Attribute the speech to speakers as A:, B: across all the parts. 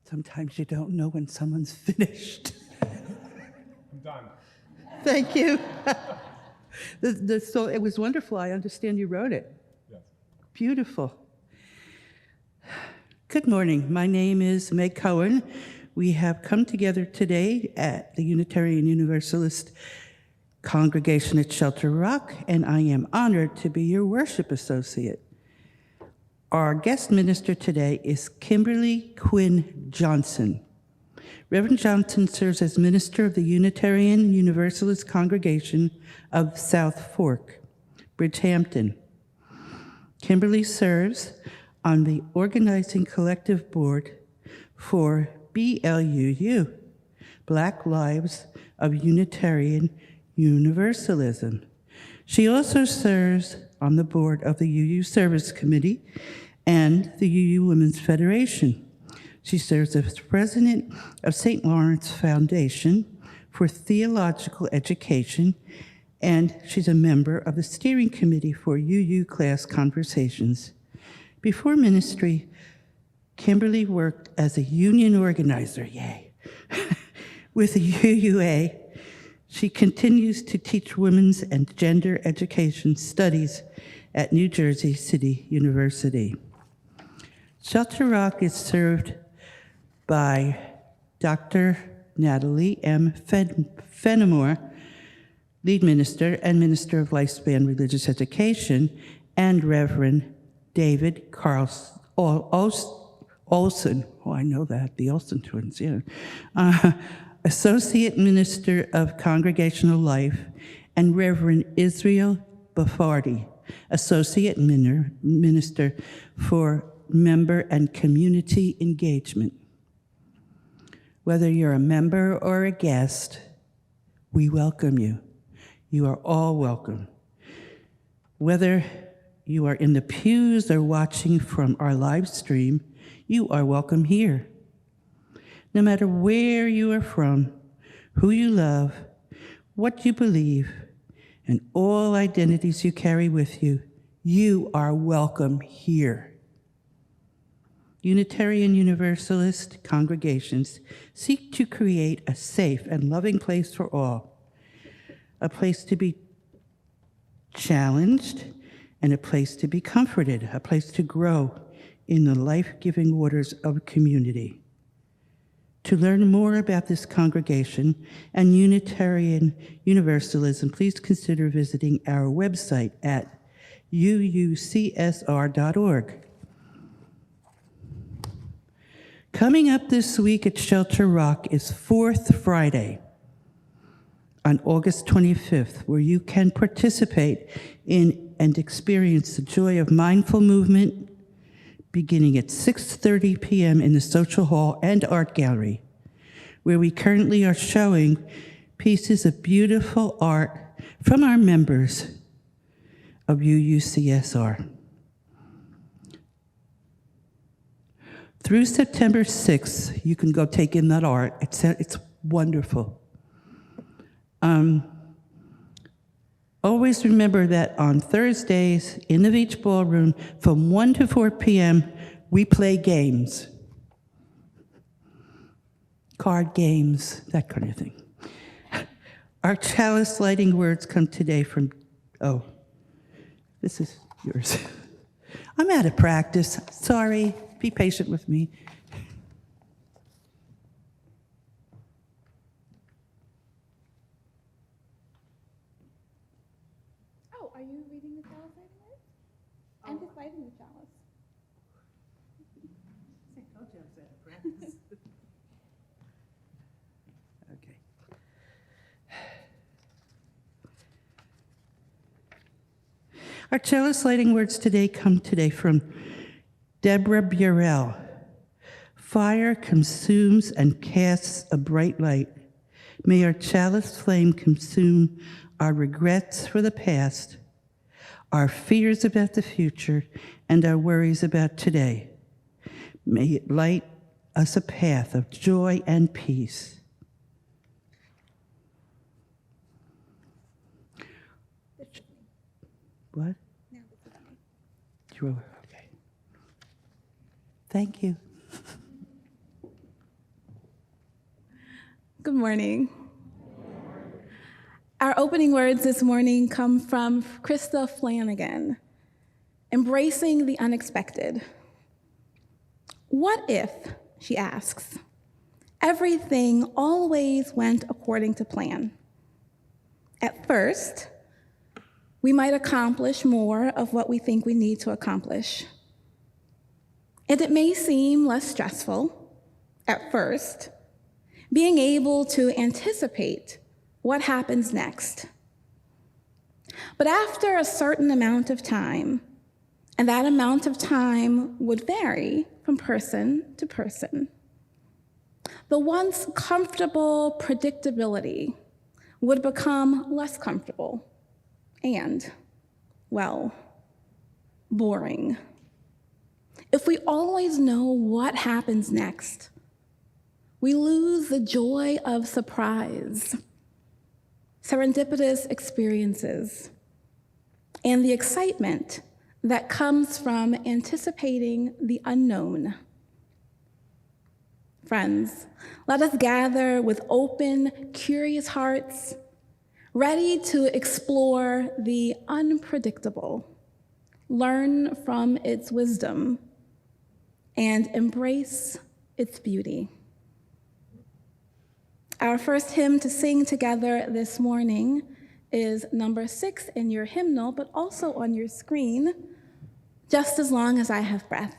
A: Sometimes you don't know when someone's finished.
B: I'm done.
A: Thank you. So it was wonderful. I understand you wrote it.
B: Yes.
A: Beautiful. Good morning. My name is Meg Cohen. We have come together today at the Unitarian Universalist congregation at Shelter Rock, and I am honored to be your worship associate. Our guest minister today is Kimberly Quinn Johnson. Reverend Johnson serves as minister of the Unitarian Universalist congregation of South Fork, Bridgehampton. Kimberly serves on the organizing collective board for BLUU, Black Lives of Unitarian Universalism. She also serves on the board of the UU Service Committee and the UU Women's Federation. She serves as president of St. Lawrence Foundation for Theological Education, and she's a member of the steering committee for UU Class Conversations. Before ministry, Kimberly worked as a union organizer, yay, with the UUA. She continues to teach women's and gender education studies at New Jersey City University. Shelter Rock is served by Dr. Natalie M. Fenimore, lead minister and minister of lifespan religious education, and Reverend David Olson, oh, I know that, the Olson twins, yeah. Associate Minister of Congregational Life, and Reverend Israel Bafardi, Associate Minister for Member and Community Engagement. Whether you're a member or a guest, we welcome you. You are all welcome. Whether you are in the pews or watching from our live stream, you are welcome here. No matter where you are from, who you love, what you believe, and all identities you carry with you, you are welcome here. Unitarian Universalist congregations seek to create a safe and loving place for all, a place to be challenged and a place to be comforted, a place to grow in the life-giving waters of community. To learn more about this congregation and Unitarian Universalism, please consider visiting our website at UUCSR.org. Coming up this week at Shelter Rock is Fourth Friday on August 25th, where you can participate in and experience the joy of mindful movement beginning at 6:30 p.m. in the Social Hall and Art Gallery, where we currently are showing pieces of beautiful art from our members of UUCSR. Through September 6th, you can go take in that art. It's wonderful. Always remember that on Thursdays in the Beach Ballroom from 1 to 4 p.m., we play games. Card games, that kind of thing. Our chalice lighting words come today from, oh, this is yours. I'm out of practice, sorry, be patient with me.
C: Oh, are you reading the chalice lighting words? I'm just lighting the chalice.
A: I told you I was out of practice. Okay. Our chalice lighting words today come from Deborah Burrell. Fire consumes and casts a bright light. May our chalice flame consume our regrets for the past, our fears about the future, and our worries about today. May it light us a path of joy and peace. What?
C: No, this is me.
A: You were, okay. Thank you.
C: Good morning. Our opening words this morning come from Krista Flanagan, embracing the unexpected. What if, she asks, everything always went according to plan? At first, we might accomplish more of what we think we need to accomplish. And it may seem less stressful at first, being able to anticipate what happens next. But after a certain amount of time, and that amount of time would vary from person to person, the once comfortable predictability would become less comfortable and, well, boring. If we always know what happens next, we lose the joy of surprise, serendipitous experiences, and the excitement that comes from anticipating the unknown. Friends, let us gather with open, curious hearts, ready to explore the unpredictable, learn from its wisdom, and embrace its beauty. Our first hymn to sing together this morning is number 6 in your hymnal, but also on your screen, Just as Long as I Have Breath.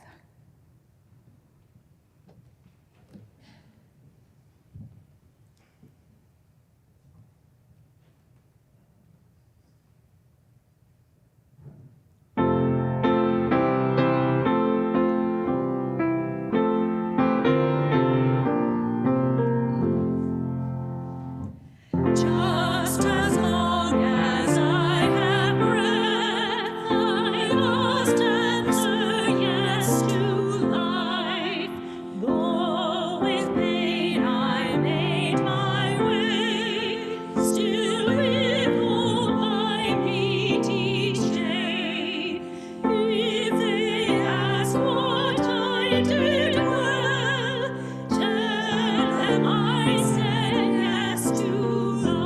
D: Just as long as I have breath, I must answer yes to life. Though with pain I made my way, still with hope I meet each day. If they ask what I did well, tell them I said yes to life.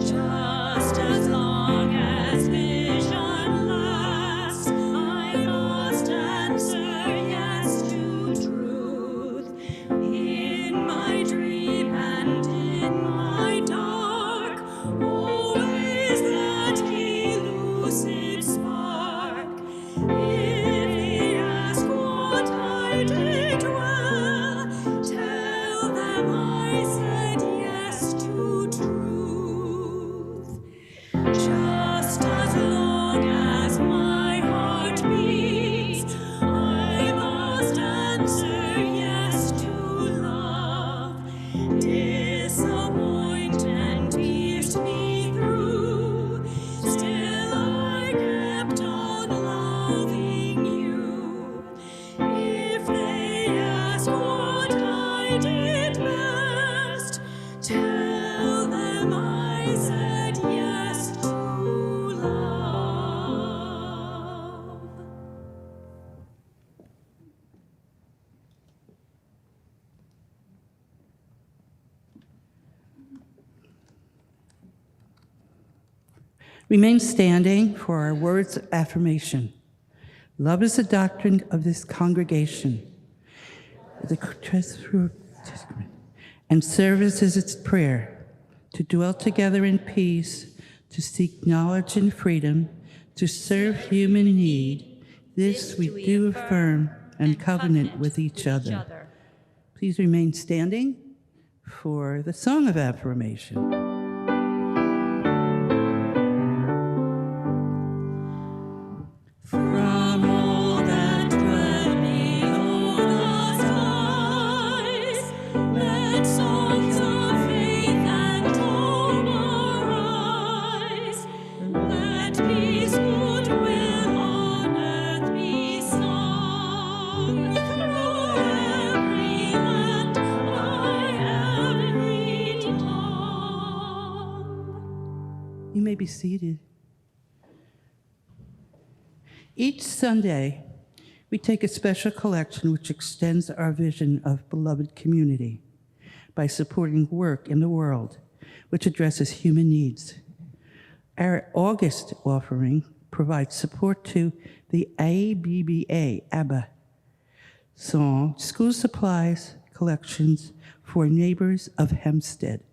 D: Just as long as vision lasts, I must answer yes to truth. In my dream and in my dark, always that elusive spark. If they ask
A: Remain standing for our words of affirmation. Love is the doctrine of this congregation, and service is its prayer, to dwell together in peace, to seek knowledge and freedom, to serve human need. This we do affirm and covenant with each other. Please remain standing for the song of affirmation.
D: From all that dwell beyond the skies, let songs of faith and hope arise. Let peace, goodwill on earth be sung through every land, by every tongue.
A: You may be seated. Each Sunday, we take a special collection which extends our vision of beloved community by supporting work in the world which addresses human needs. Our August offering provides support to the ABBA song, school supplies collections for neighbors of Hempstead.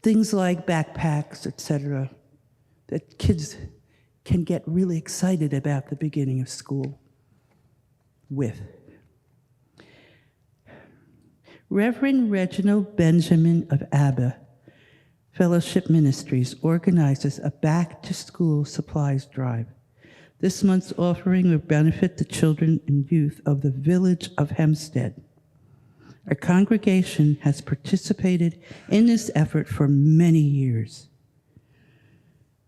A: Things like backpacks, etc., that kids can get really excited about the beginning of school with. Reverend Reginald Benjamin of Abba Fellowship Ministries organizes a back-to-school supplies drive. This month's offering will benefit the children and youth of the village of Hempstead. Our congregation has participated in this effort for many years.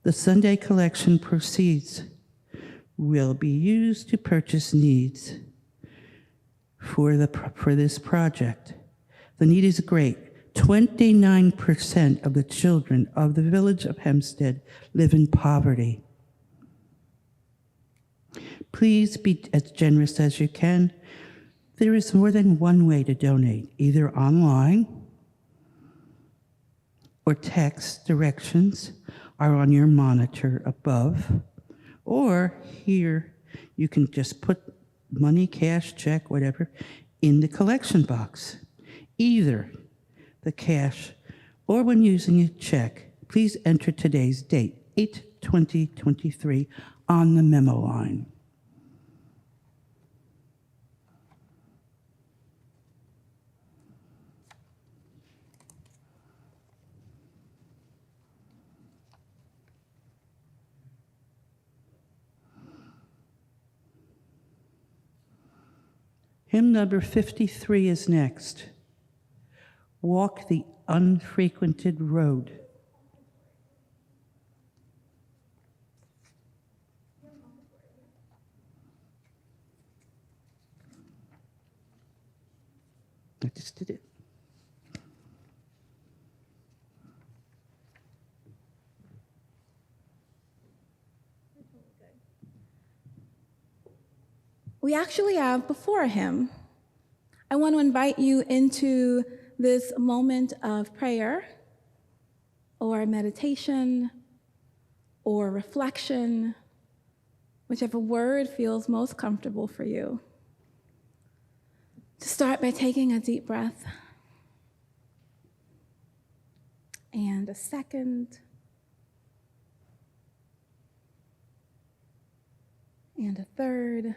A: The Sunday collection proceeds will be used to purchase needs for this project. The need is great. 29% of the children of the village of Hempstead live in poverty. Please be as generous as you can. There is more than one way to donate, either online or text directions are on your monitor above, or here you can just put money, cash, check, whatever, in the collection box. Either the cash or when using a check, please enter today's date, 8/20/23, on the memo line. Hymn number 53 is next. Walk the Unfrequented Road. I just did it.
C: We actually have before him. I want to invite you into this moment of prayer or meditation or reflection, whichever word feels most comfortable for you. To start by taking a deep breath and a second and a third.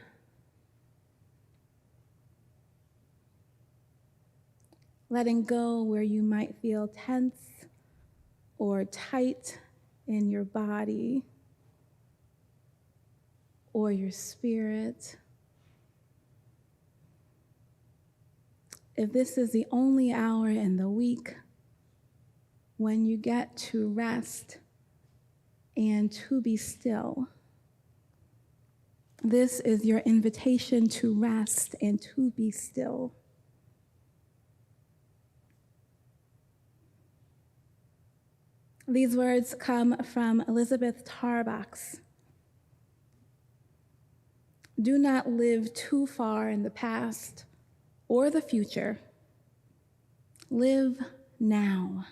C: Letting go where you might feel tense or tight in your body or your spirit. If this is the only hour in the week when you get to rest and to be still, this is your invitation to rest and to be still. These words come from Elizabeth Tarbox. Do not live too far in the past or the future. Live now.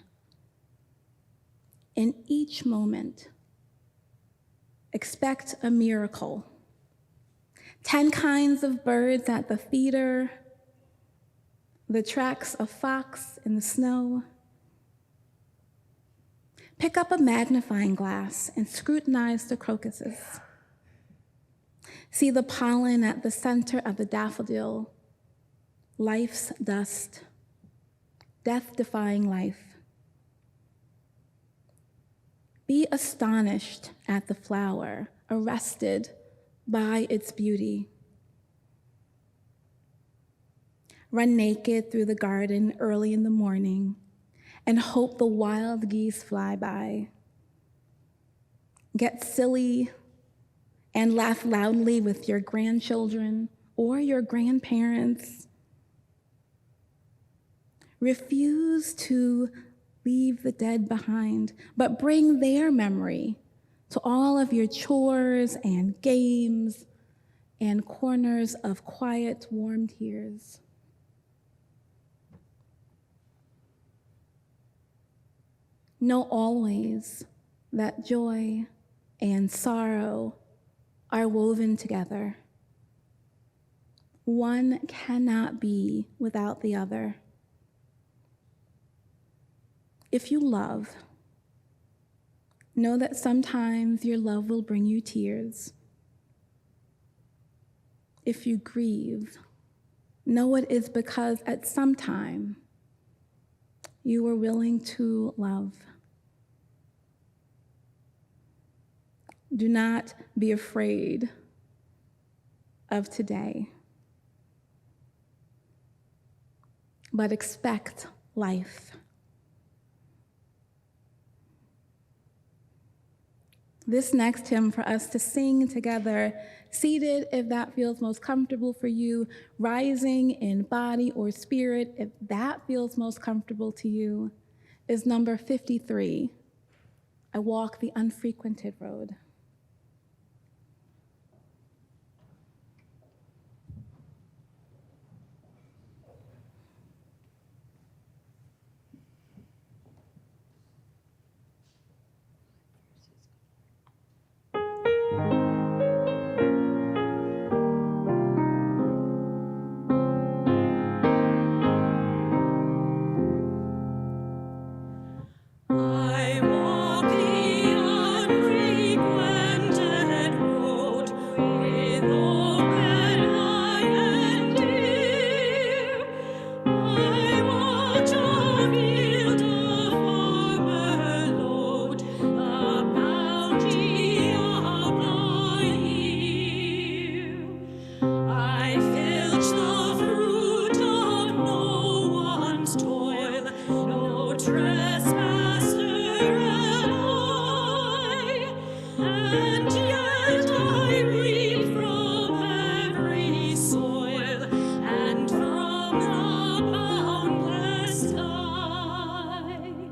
C: in each moment. Expect a miracle. 10 kinds of birds at the feeder, the tracks of fox in the snow. Pick up a magnifying glass and scrutinize the crocuses. See the pollen at the center of the daffodil, life's dust, death-defying life. Be astonished at the flower, arrested by its beauty. Run naked through the garden early in the morning and hope the wild geese fly by. Get silly and laugh loudly with your grandchildren or your grandparents. Refuse to leave the dead behind, but bring their memory to all of your chores and games and corners of quiet, warm tears. Know always that joy and sorrow are woven together. One cannot be without the other. If you love, know that sometimes your love will bring you tears. If you grieve, know it is because at some time you were willing to love. Do not be afraid of today, but expect life. This next hymn for us to sing together, seated if that feels most comfortable for you, rising in body or spirit if that feels most comfortable to you, is number 53, I Walk the Unfrequented Road.
D: I walk the unfrequented road with open eye and ear. I watch a field overload the bounty of the year. I filch the fruit of no one's toil, no trespasser am I, and yet I reap from every soil and from the boundless tide.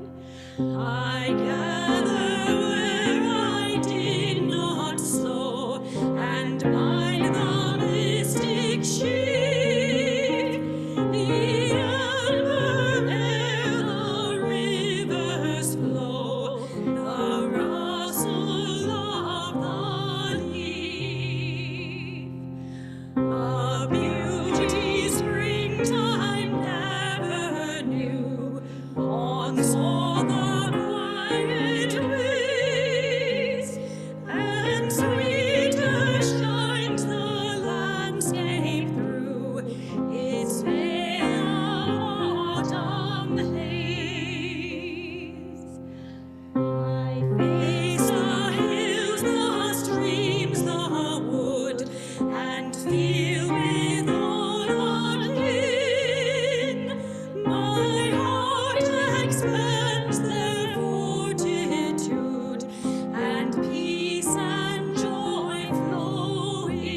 D: I gather where I did not sow, and by the mystic sheaf, the elder ere the rivers flow, the rustle of the leaf. A beauty springtime never knew, haunts all the quiet ways, and sweeter shines the landscape through its veil of autumn haze. I face the hills, the streams, the wood, and feel with all unkin. My heart expends their fortitude, and peace and joy flow in.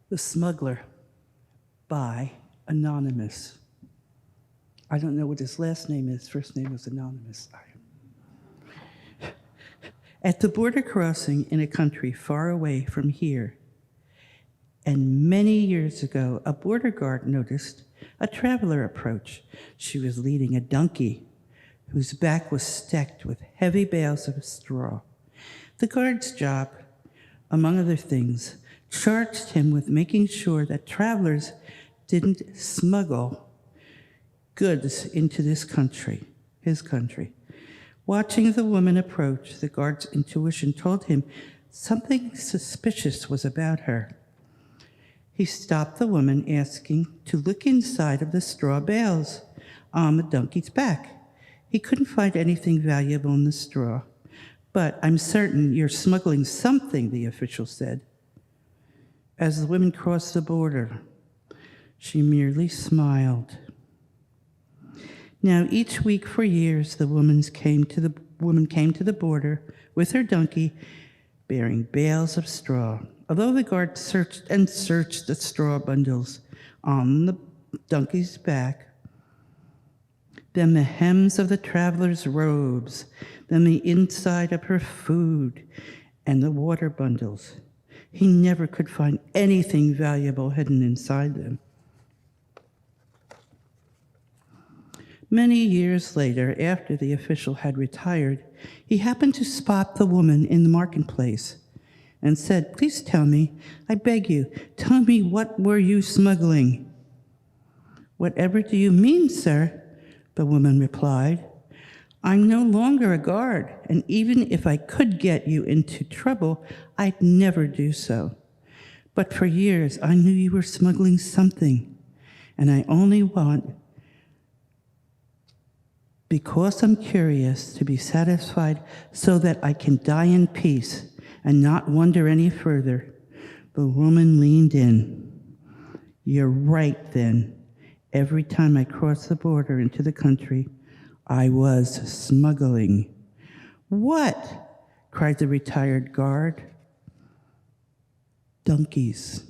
A: The smuggler by Anonymous. I don't know what his last name is. First name was Anonymous. At the border crossing in a country far away from here, and many years ago, a border guard noticed a traveler approach. She was leading a donkey whose back was stacked with heavy bales of straw. The guard's job, among other things, charged him with making sure that travelers didn't smuggle goods into this country, his country. Watching the woman approach, the guard's intuition told him something suspicious was about her. He stopped the woman, asking to look inside of the straw bales on the donkey's back. He couldn't find anything valuable in the straw. "But I'm certain you're smuggling something," the official said. As the woman crossed the border, she merely smiled. Now, each week for years, the woman came to the border with her donkey, bearing bales of straw. Although the guard searched the straw bundles on the donkey's back, then the hems of the traveler's robes, then the inside of her food, and the water bundles, he never could find anything valuable hidden inside them. Many years later, after the official had retired, he happened to spot the woman in the marketplace and said, "Please tell me, I beg you, tell me, what were you smuggling?" "Whatever do you mean, sir?" the woman replied. "I'm no longer a guard, and even if I could get you into trouble, I'd never do so. But for years, I knew you were smuggling something, and I only want, because I'm curious, to be satisfied so that I can die in peace and not wonder any further." The woman leaned in. "You're right, then. Every time I crossed the border into the country, I was smuggling." "What?" cried the retired guard. "Donkeys."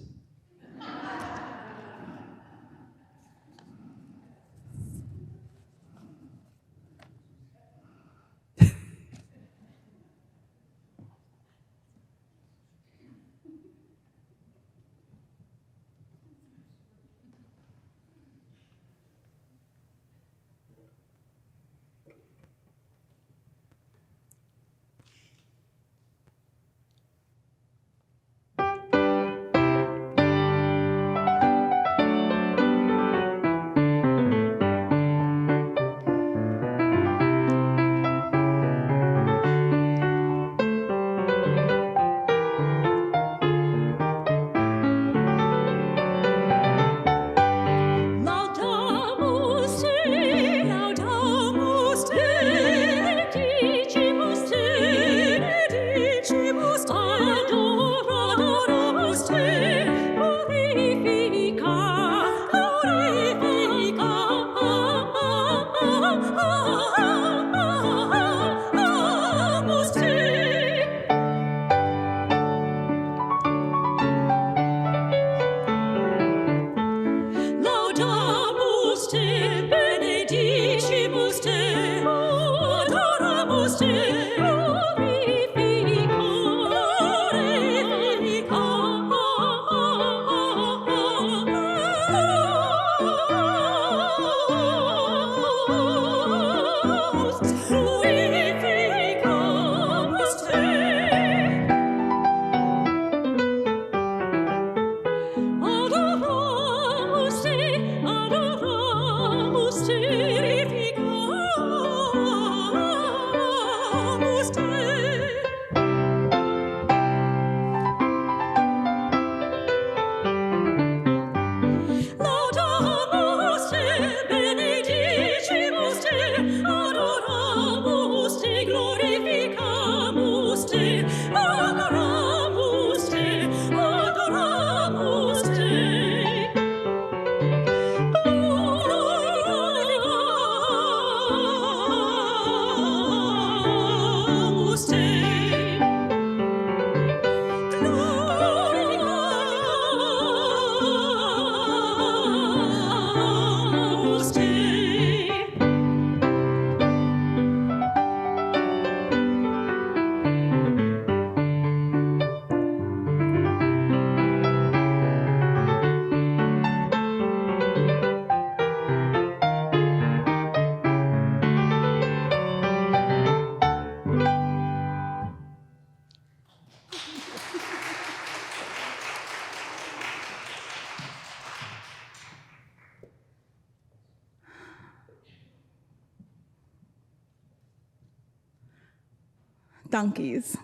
C: donkeys.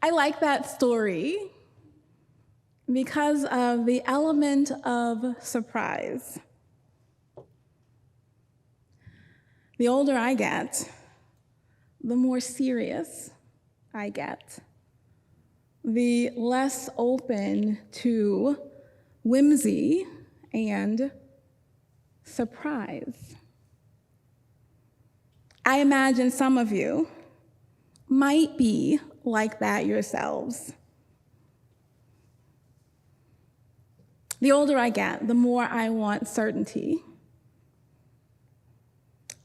C: I like that story because of the element of surprise. The older I get, the more serious I get, the less open to whimsy and surprise. I imagine some of you might be like that yourselves. The older I get, the more I want certainty.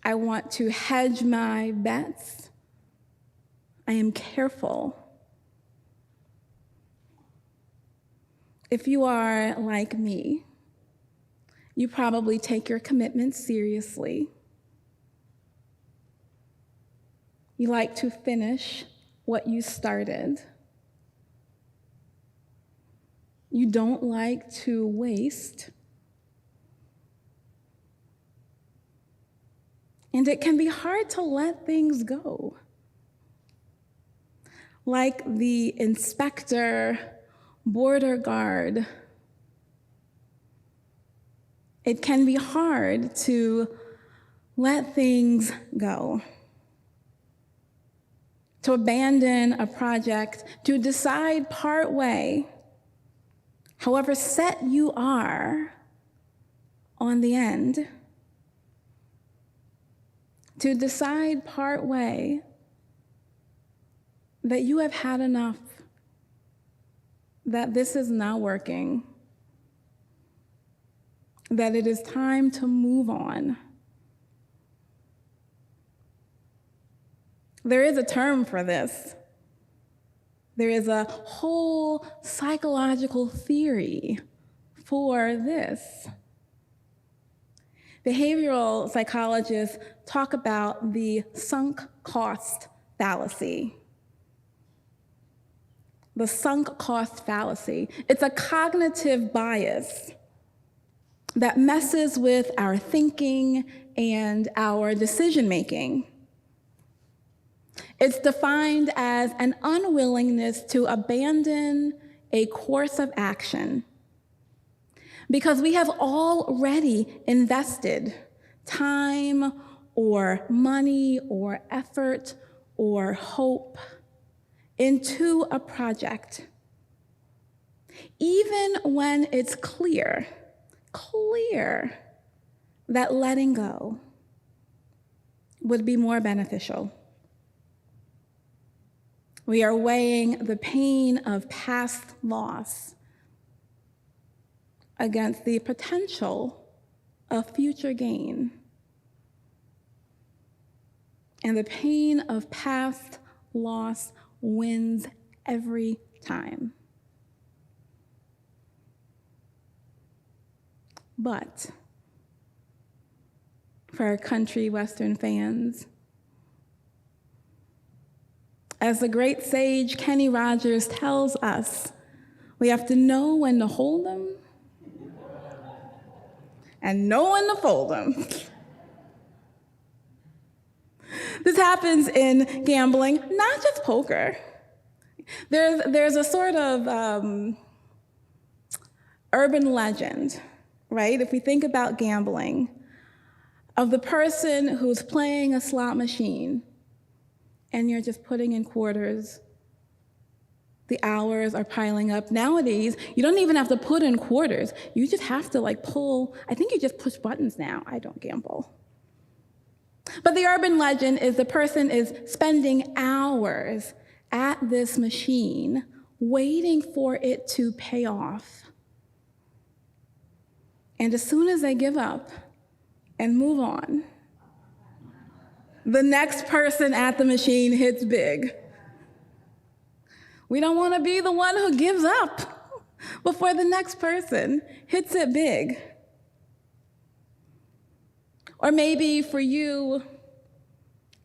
C: I want to hedge my bets. I am careful. If you are like me, you probably take your commitments seriously. You like to finish what you started. You don't like to waste. And it can be hard to let things go. Like the inspector, border guard, it can be hard to let things go, to abandon a project, to decide part way, however set you are on the end, to decide part way that you have had enough, that this is not working, that it is time to move on. There is a term for this. There is a whole psychological theory for this. Behavioral psychologists talk about the sunk cost fallacy. The sunk cost fallacy. It's a cognitive bias that messes with our thinking and our decision making. It's defined as an unwillingness to abandon a course of action because we have already invested time or money or effort or hope into a project, even when it's clear that letting go would be more beneficial. We are weighing the pain of past loss against the potential of future gain. And the pain of past loss wins every time. But for our country Western fans, as the great sage Kenny Rogers tells us, we have to know when to hold them and know when to fold them. This happens in gambling, not just poker. There's a sort of urban legend, right? If we think about gambling, of the person who's playing a slot machine and you're just putting in quarters. The hours are piling up. Nowadays, you don't even have to put in quarters. You just have to pull, I think you just push buttons now. I don't gamble. But the urban legend is the person is spending hours at this machine waiting for it to pay off. And as soon as they give up and move on, the next person at the machine hits big. We don't want to be the one who gives up before the next person hits it big. Or maybe for you,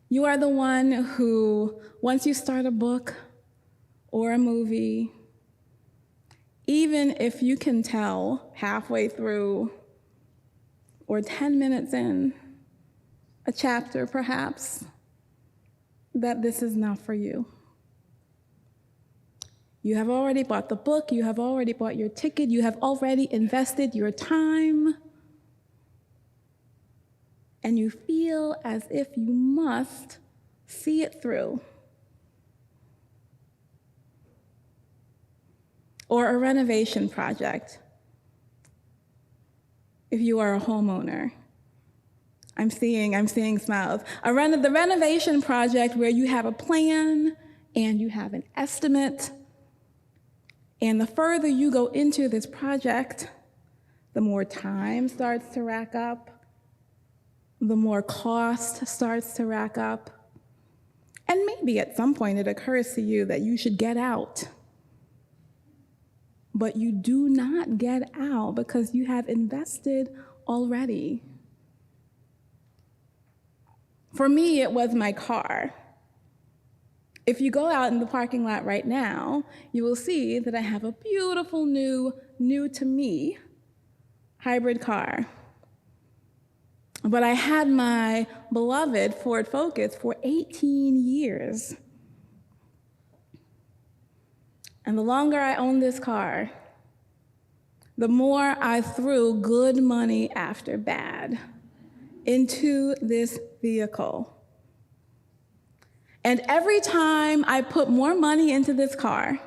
C: you are the one who, once you start a book or a movie, even if you can tell halfway through or 10 minutes in, a chapter perhaps, that this is not for you. You have already bought the book, you have already bought your ticket, you have already invested your time, and you feel as if you must see it through. Or a renovation project, if you are a homeowner. I'm seeing smiles. The renovation project where you have a plan and you have an estimate, and the further you go into this project, the more time starts to rack up, the more cost starts to rack up, and maybe at some point it occurs to you that you should get out. But you do not get out because you have invested already. For me, it was my car. If you go out in the parking lot right now, you will see that I have a beautiful new to me hybrid car. But I had my beloved Ford Focus for 18 years. And the longer I owned this car, the more I threw good money after bad into this vehicle. And every time I put more money into this car,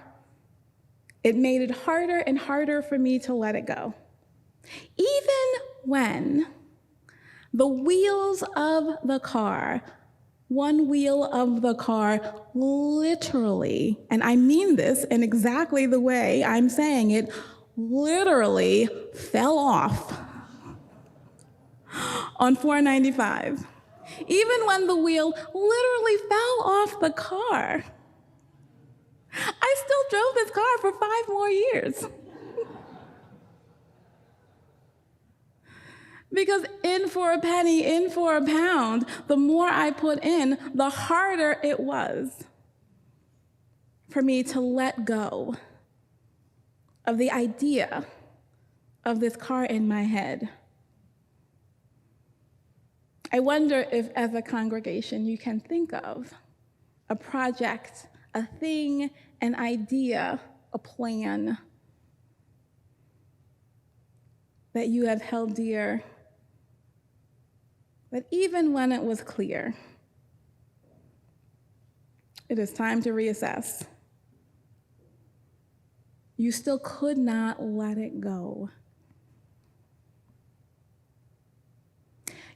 C: it made it harder and harder for me to let it go. Even when the wheels of the car, one wheel of the car literally, and I mean this in exactly the way I'm saying it, literally fell off on 495. Even when the wheel literally fell off the car, I still drove this car for 5 more years. Because in for a penny, in for a pound, the more I put in, the harder it was for me to let go of the idea of this car in my head. I wonder if, as a congregation, you can think of a project, a thing, an idea, a plan that you have held dear, that even when it was clear, it is time to reassess, you still could not let it go.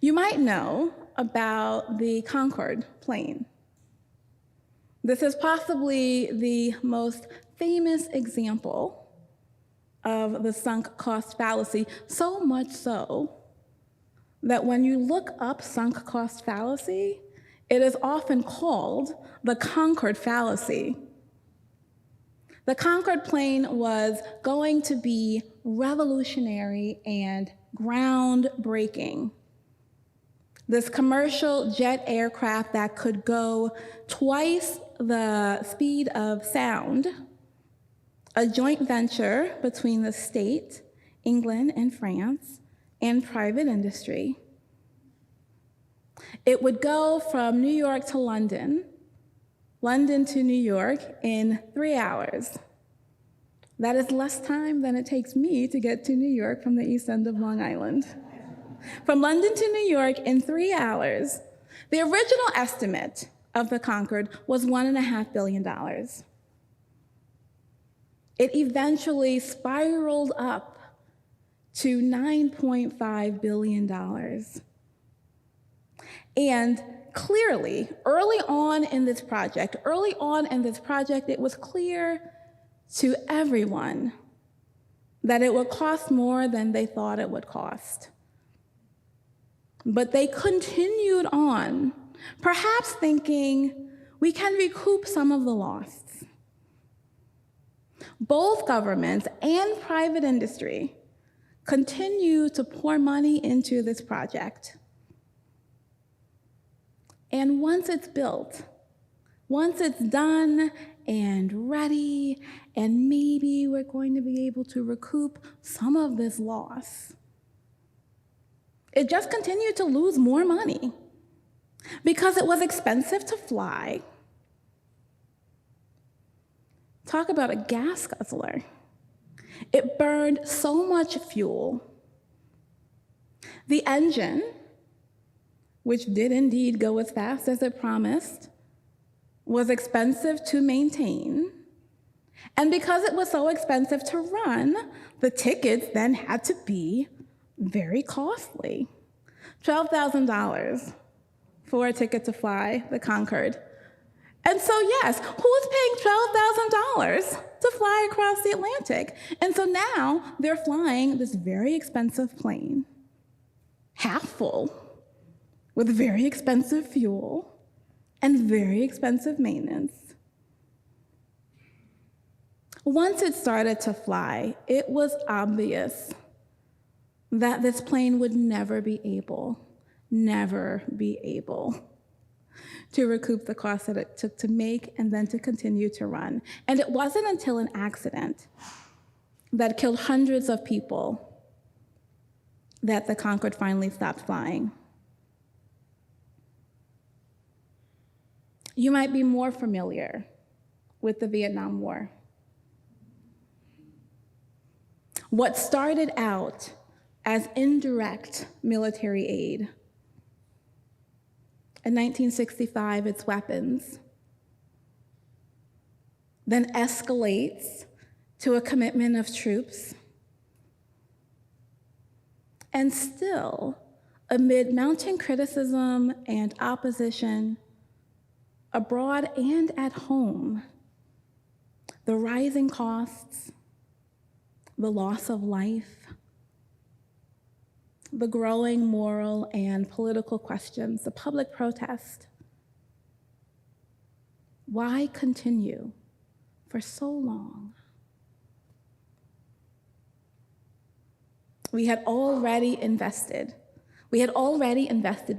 C: You might know about the Concorde plane. This is possibly the most famous example of the sunk cost fallacy, so much so that when you look up sunk cost fallacy, it is often called the Concorde fallacy. The Concorde plane was going to be revolutionary and groundbreaking. This commercial jet aircraft that could go twice the speed of sound, a joint venture between the state, England and France, and private industry. It would go from New York to London, London to New York in 3 hours. That is less time than it takes me to get to New York from the east end of Long Island. From London to New York in 3 hours. The original estimate of the Concorde was $1.5 billion. It eventually spiraled up to $9.5 billion. And clearly, early on in this project, it was clear to everyone that it would cost more than they thought it would cost. But they continued on, perhaps thinking we can recoup some of the loss. Both governments and private industry continue to pour money into this project. And once it's built, once it's done and ready, and maybe we're going to be able to recoup some of this loss, it just continued to lose more money. Because it was expensive to fly. Talk about a gas guzzler. It burned so much fuel. The engine, which did indeed go as fast as it promised, was expensive to maintain. And because it was so expensive to run, the tickets then had to be very costly. $12,000 for a ticket to fly the Concorde. And so yes, who's paying $12,000 to fly across the Atlantic? And so now they're flying this very expensive plane, half full, with very expensive fuel and very expensive maintenance. Once it started to fly, it was obvious that this plane would never be able to recoup the cost that it took to make and then to continue to run. And it wasn't until an accident that killed hundreds of people that the Concorde finally stopped flying. You might be more familiar with the Vietnam War. What started out as indirect military aid, in 1965, its weapons, then escalates to a commitment of troops. And still, amid mounting criticism and opposition, abroad and at home, the rising costs, the loss of life, the growing moral and political questions, the public protest. Why continue for so long? We had already invested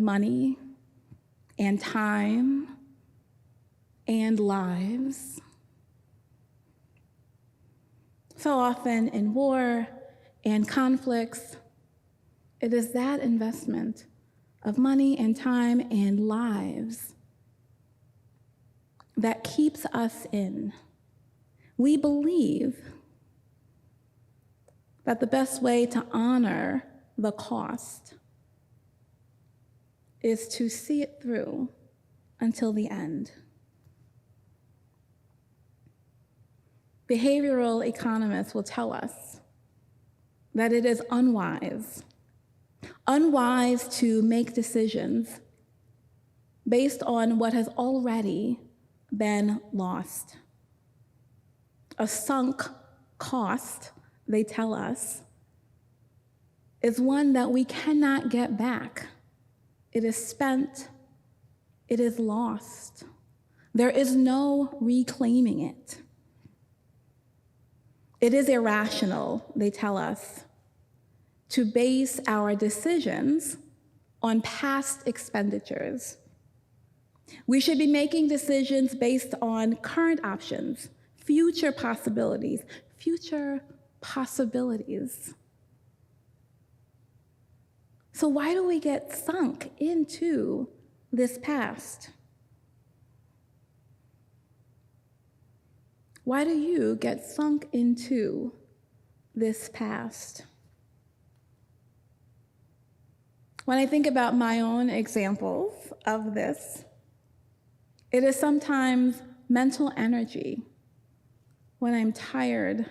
C: money and time and lives. So often in war and conflicts, it is that investment of money and time and lives that keeps us in. We believe that the best way to honor the cost is to see it through until the end. Behavioral economists will tell us that it is unwise to make decisions based on what has already been lost. A sunk cost, they tell us, is one that we cannot get back. It is spent, it is lost. There is no reclaiming it. It is irrational, they tell us, to base our decisions on past expenditures. We should be making decisions based on current options, future possibilities. So why do we get sunk into this past? Why do you get sunk into this past? When I think about my own examples of this, it is sometimes mental energy when I'm tired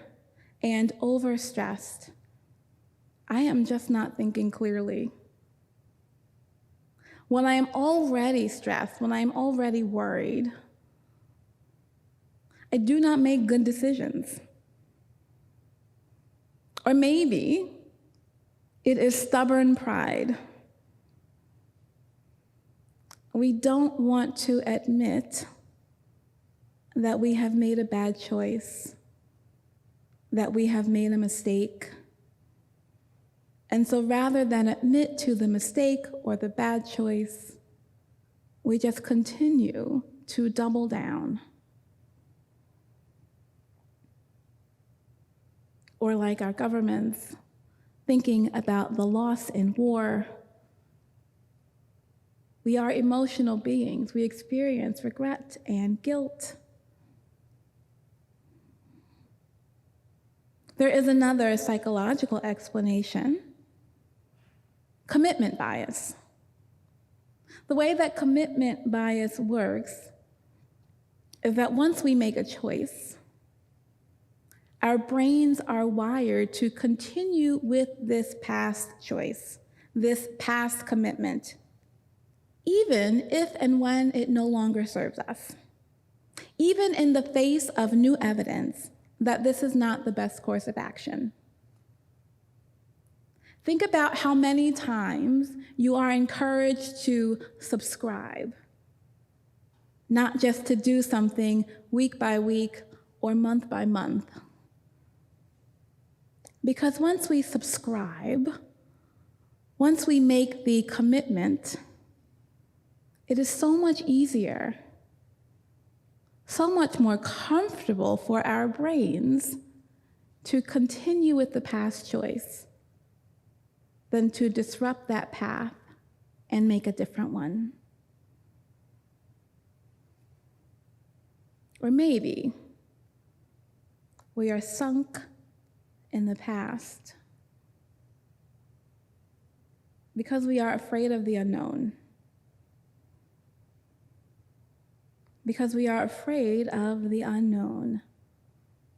C: and overstressed. I am just not thinking clearly. When I am already stressed, when I am already worried, I do not make good decisions. Or maybe it is stubborn pride. We don't want to admit that we have made a bad choice, that we have made a mistake. And so rather than admit to the mistake or the bad choice, we just continue to double down. Or like our governments, thinking about the loss in war, We are emotional beings. We experience regret and guilt. There is another psychological explanation: commitment bias. The way that commitment bias works is that once we make a choice, our brains are wired to continue with this past choice, this past commitment, even if and when it no longer serves us, even in the face of new evidence that this is not the best course of action. Think about how many times you are encouraged to subscribe, not just to do something week by week or month by month. Because once we subscribe, once we make the commitment, it is so much easier, so much more comfortable for our brains to continue with the past choice than to disrupt that path and make a different one. Or maybe we are sunk in the past because we are afraid of the unknown, because we are afraid of the unknown,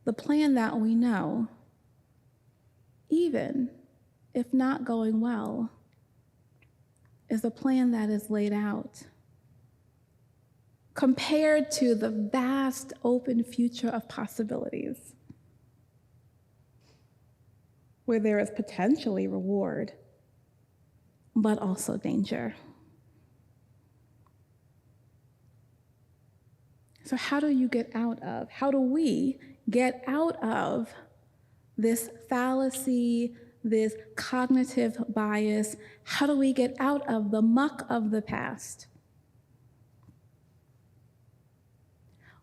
C: the plan that we know, even if not going well, is a plan that is laid out, compared to the vast open future of possibilities, where there is potentially reward, but also danger. So how do we get out of this fallacy, this cognitive bias? How do we get out of the muck of the past?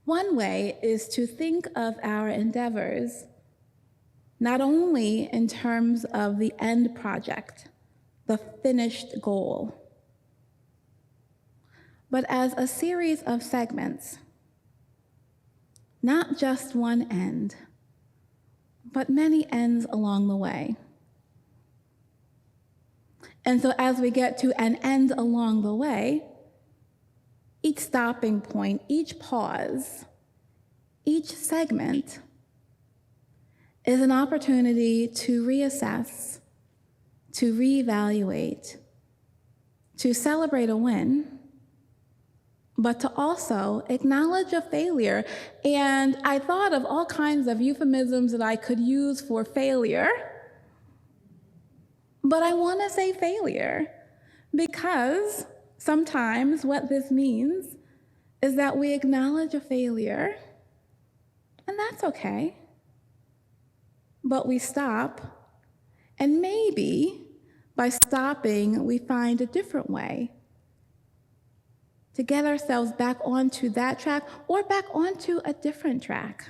C: One way is to think of our endeavors not only in terms of the end project, the finished goal, but as a series of segments, not just one end, but many ends along the way. And so as we get to an end along the way, each stopping point, each pause, each segment is an opportunity to reassess, to reevaluate, to celebrate a win, but to also acknowledge a failure. And I thought of all kinds of euphemisms that I could use for failure, but I want to say failure because sometimes what this means is that we acknowledge a failure, and that's okay. But we stop, and maybe by stopping, we find a different way to get ourselves back onto that track or back onto a different track.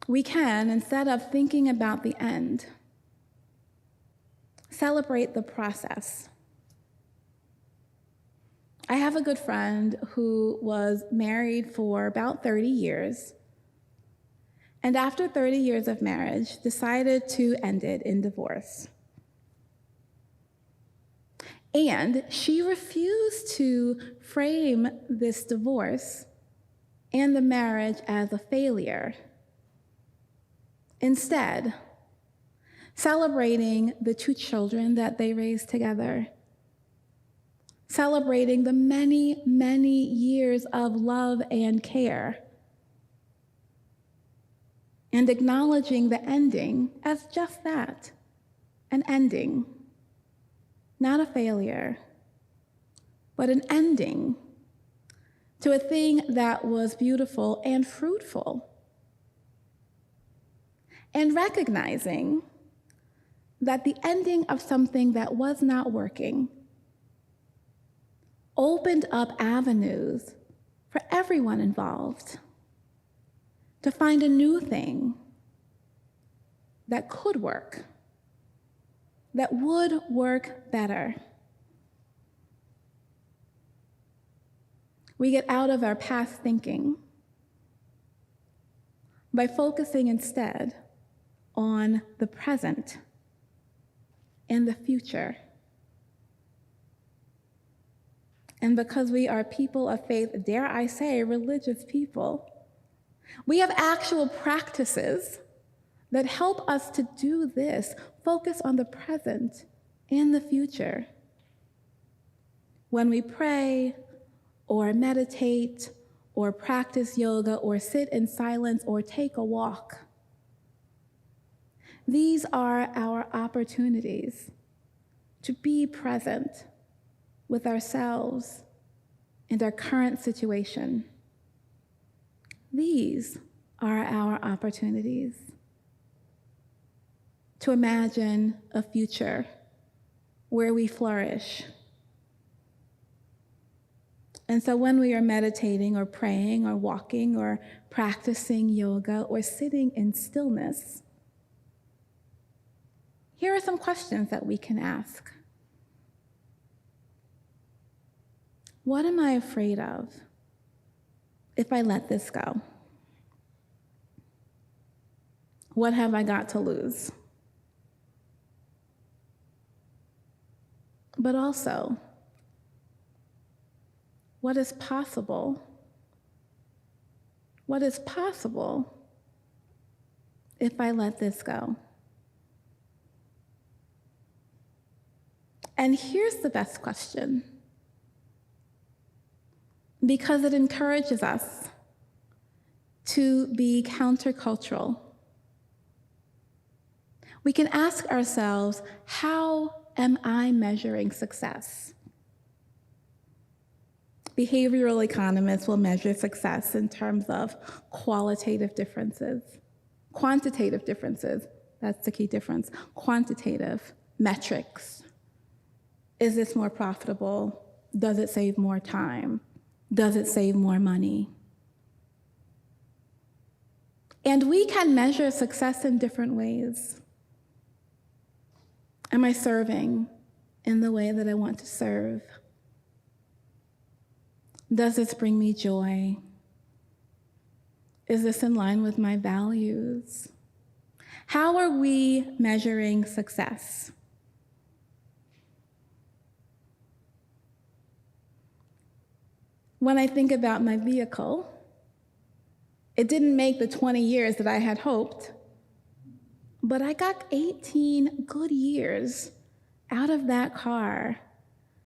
C: We can, instead of thinking about the end, celebrate the process. I have a good friend who was married for about 30 years, and after 30 years of marriage, decided to end it in divorce. And she refused to frame this divorce and the marriage as a failure. Instead, celebrating the 2 children that they raised together, celebrating the many, many years of love and care, and acknowledging the ending as just that, an ending, not a failure, but an ending to a thing that was beautiful and fruitful. And recognizing that the ending of something that was not working opened up avenues for everyone involved to find a new thing that could work that would work better. We get out of our past thinking by focusing instead on the present and the future. And because we are people of faith, dare I say, religious people, we have actual practices that help us to do this, focus on the present and the future. When we pray or meditate or practice yoga or sit in silence or take a walk, these are our opportunities to be present with ourselves and our current situation. These are our opportunities to imagine a future where we flourish. And so when we are meditating or praying or walking or practicing yoga or sitting in stillness, here are some questions that we can ask. What am I afraid of if I let this go? What have I got to lose? But also, what is possible? What is possible if I let this go? And here's the best question, because it encourages us to be countercultural. We can ask ourselves, how am I measuring success? Behavioral economists will measure success in terms of qualitative differences. Quantitative differences, that's the key difference. Quantitative metrics. Is this more profitable? Does it save more time? Does it save more money? And we can measure success in different ways. Am I serving in the way that I want to serve? Does this bring me joy? Is this in line with my values? How are we measuring success? When I think about my vehicle, it didn't make the 20 years that I had hoped, but I got 18 good years out of that car